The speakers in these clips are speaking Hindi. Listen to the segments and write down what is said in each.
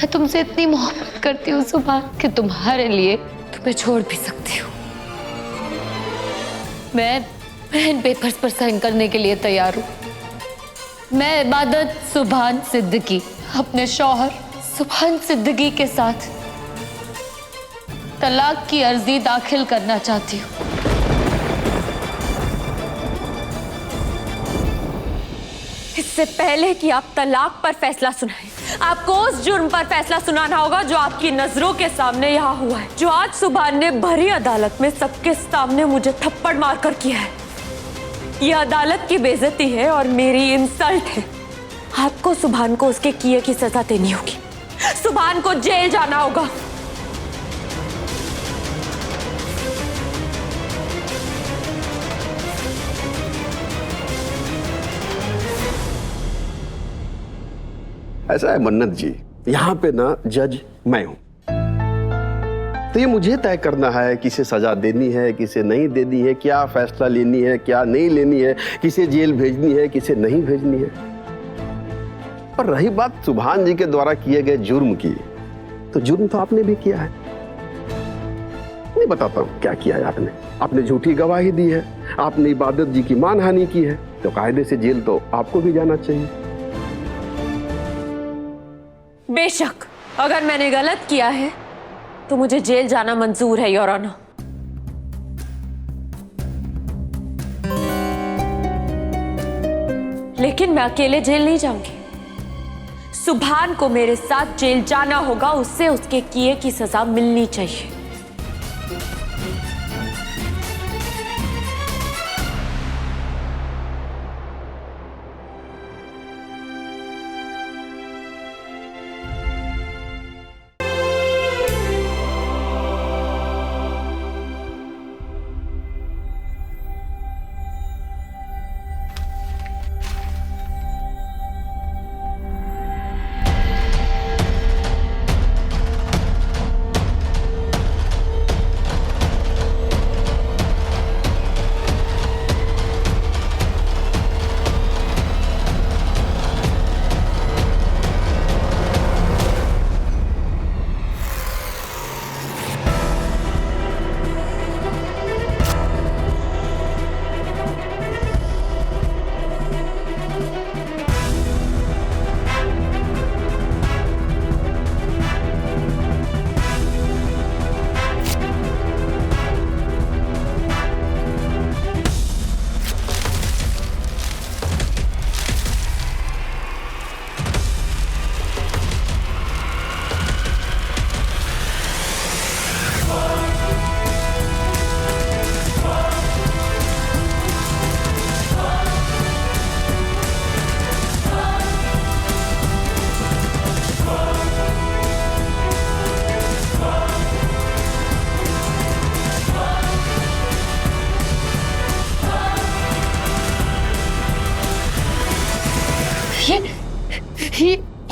मैं तुमसे इतनी मोहब्बत करती हूँ सुभान कि तुम्हारे लिए तुम्हें छोड़ भी सकती हूँ। मैं इन पेपर्स पर साइन करने के लिए तैयार हूँ। मैं इबादत सुभान सिद्दीकी अपने शौहर सुभान सिद्दीकी के साथ तलाक की अर्जी दाखिल करना चाहती हूँ। इससे पहले कि आप तलाक पर फैसला सुनाएं, आपको उस जुर्म पर फैसला सुनाना होगा जो आपकी नजरों के सामने यहाँ हुआ है, जो आज सुभान ने भरी अदालत में सबके सामने मुझे थप्पड़ मारकर किया है। यह अदालत की बेइज्जती है और मेरी इंसल्ट है। आपको सुभान को उसके किए की सजा देनी होगी। सुभान को जेल जाना होगा। ऐसा है मन्नत जी, यहाँ पे ना जज मैं हूं, तो ये मुझे तय करना है किसे सजा देनी है, किसे नहीं देनी है, क्या फैसला लेनी है, क्या नहीं लेनी है, किसे जेल भेजनी है, किसे नहीं भेजनी है। और रही बात सुभान जी के द्वारा किए गए जुर्म की, तो जुर्म तो आपने भी किया है। नहीं बताता हूं क्या किया है आपने। आपने झूठी गवाही दी है, आपने इबादत जी की मानहानि की है, तो कायदे से जेल तो आपको भी जाना चाहिए। बेशक अगर मैंने गलत किया है तो मुझे जेल जाना मंजूर है योर ऑनर। लेकिन मैं अकेले जेल नहीं जाऊंगी। सुभान को मेरे साथ जेल जाना होगा, उससे उसके किए की सजा मिलनी चाहिए।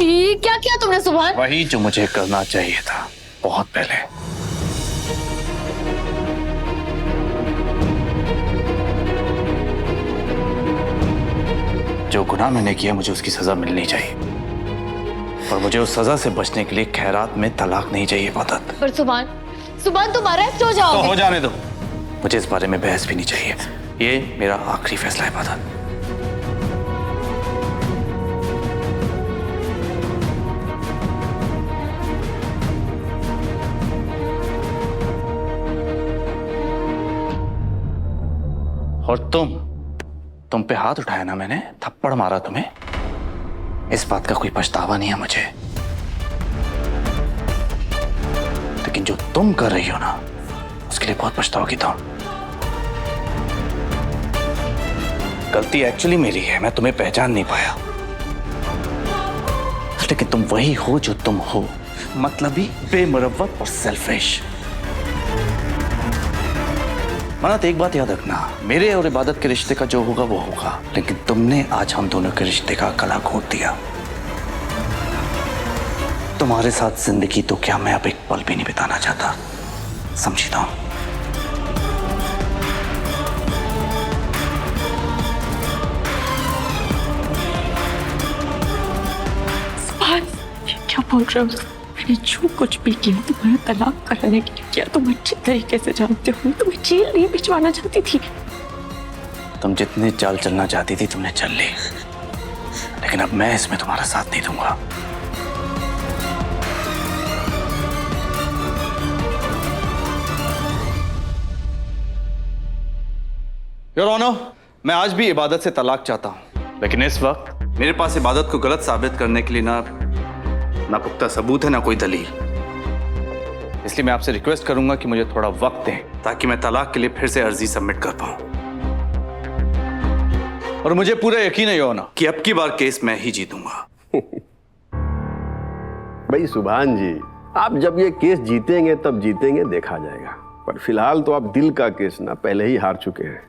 ये क्या किया तुमने सुभान? वही जो मुझे करना चाहिए था बहुत पहले। जो गुनाह मैंने किया मुझे उसकी सजा मिलनी चाहिए, और मुझे उस सजा से बचने के लिए खैरात में तलाक नहीं चाहिए इबादत। पर सुभान तुम अरेस्ट हो जाओगे। तो हो जाने दो, मुझे इस बारे में बहस भी नहीं चाहिए। ये मेरा आखिरी फैसला है इबादत। और तुम पे हाथ उठाया ना मैंने, थप्पड़ मारा तुम्हें, इस बात का कोई पछतावा नहीं है मुझे। लेकिन जो तुम कर रही हो ना, उसके लिए बहुत पछताओगी तुम। गलती एक्चुअली मेरी है, मैं तुम्हें पहचान नहीं पाया। लेकिन तुम वही हो जो तुम हो, मतलबी, बेमुरव्वत और सेल्फिश। मन्नत, एक बात याद रखना, मेरे और इबादत के रिश्ते का जो होगा वो होगा, लेकिन तुमने आज हम दोनों के रिश्ते का गला घोट दिया। तुम्हारे साथ जिंदगी तो क्या मैं अब एक पल भी नहीं बिताना चाहता, समझता हूं। क्या बोल रहे हो? मैंने जो कुछ भी किया तुम्हारा तलाक कराने के लिए किया, तुम अच्छे तरीके से जानते हो। तुम्हें जेल नहीं भिजवाना चाहती थी। तुम जितनी चाल चलना चाहती थी तुमने चल ली, लेकिन अब मैं इसमें तुम्हारा साथ नहीं दूंगा। योर ऑनर, मैं आज भी इबादत से तलाक चाहता हूं, लेकिन इस वक्त मेरे पास इबादत को गलत साबित करने के लिए ना पुख्ता सबूत है ना कोई दलील। इसलिए मैं आपसे रिक्वेस्ट करूंगा कि मुझे थोड़ा वक्त दें ताकि मैं तलाक के लिए फिर से अर्जी सबमिट कर पाऊं। और मुझे पूरा यकीन है योर ऑनर कि अब की बार केस मैं ही जीतूंगा। भाई सुभान जी, आप जब ये केस जीतेंगे तब जीतेंगे, देखा जाएगा। पर फिलहाल तो आप दिल का केस ना पहले ही हार चुके हैं।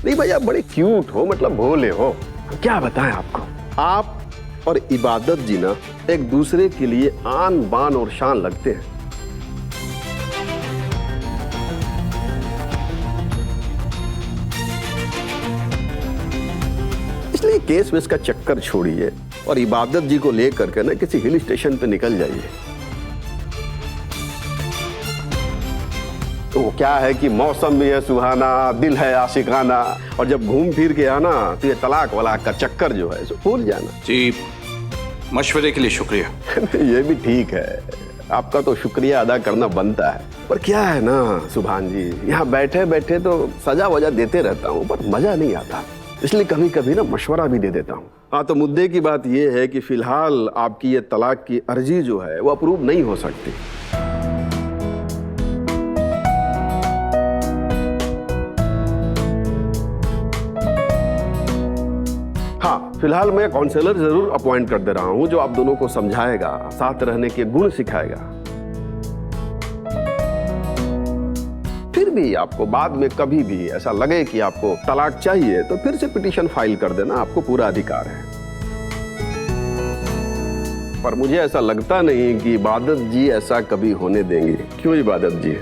नहीं भाई, आप बड़े क्यूट हो, मतलब भोले हो। क्या बताएं आपको, आप और इबादत जी ना एक दूसरे के लिए आन बान और शान लगते हैं। इसलिए केस वेस का चक्कर छोड़िए और इबादत जी को लेकर के ना किसी हिल स्टेशन पे निकल जाइए। तो क्या है कि मौसम भी है सुहाना, दिल है आशिकाना, और जब घूम फिर के आना तो ये तलाक वलाक का चक्कर जो है सो भूल जाना। जी, मशवरे के लिए शुक्रिया। ये भी ठीक है, आपका तो शुक्रिया अदा करना बनता है। पर क्या है ना सुभान जी, यहाँ बैठे बैठे तो सजा वजह देते रहता हूँ पर मजा नहीं आता, इसलिए कभी कभी ना मशवरा भी दे देता हूँ। हाँ, तो मुद्दे की बात ये है कि फिलहाल आपकी ये तलाक की अर्जी जो है वो अप्रूव नहीं हो सकती। हाँ, फिलहाल मैं काउंसलर जरूर अपॉइंट कर दे रहा हूं जो आप दोनों को समझाएगा, साथ रहने के गुण सिखाएगा। फिर भी आपको बाद में कभी भी ऐसा लगे कि आपको तलाक चाहिए तो फिर से पिटीशन फाइल कर देना, आपको पूरा अधिकार है। पर मुझे ऐसा लगता नहीं कि इबादत जी ऐसा कभी होने देंगे। क्यों इबादत जी?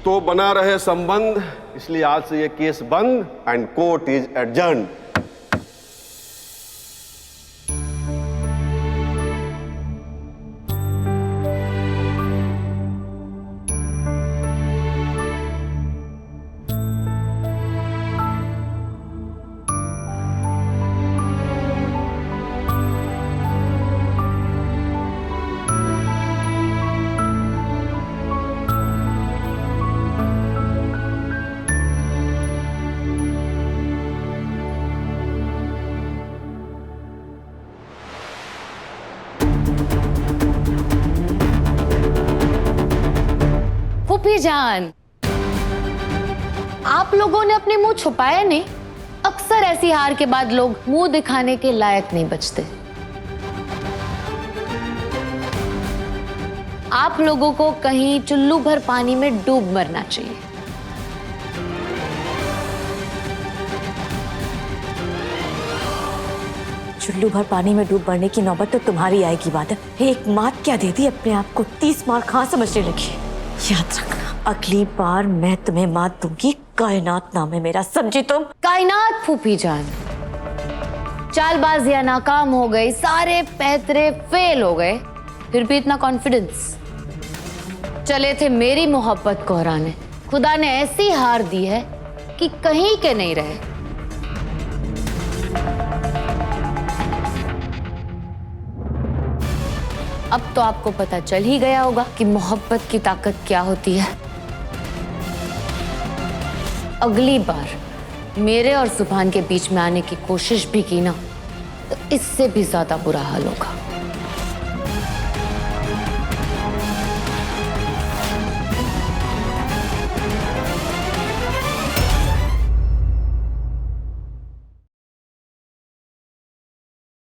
तो बना रहे संबंध, इसलिए आज से ये केस बंद एंड कोर्ट इज एडजर्न्ड। फूफी जान, आप लोगों ने अपने मुंह छुपाए नहीं। अक्सर ऐसी हार के बाद लोग मुंह दिखाने के लायक नहीं बचते। आप लोगों को कहीं चुल्लू भर पानी में डूब मरना चाहिए। चुल्लू भर पानी में डूब मरने की नौबत तो तुम्हारी आएगी बादल। एक मात क्या देती अपने आप को 30 मार कहां समझने लगी। याद रखना, अगली बार मैं तुम्हें मात दूंगी। कायनात नाम है मेरा, समझी तुम? कायनात फूफी जान, चालबाजियां नाकाम हो गई, सारे पैतरे फेल हो गए, फिर भी इतना कॉन्फिडेंस। चले थे मेरी मोहब्बत को हराने, खुदा ने ऐसी हार दी है कि कहीं के नहीं रहे। अब तो आपको पता चल ही गया होगा कि मोहब्बत की ताकत क्या होती है। अगली बार मेरे और सुभान के बीच में आने की कोशिश भी की ना तो इससे भी ज्यादा बुरा हाल होगा।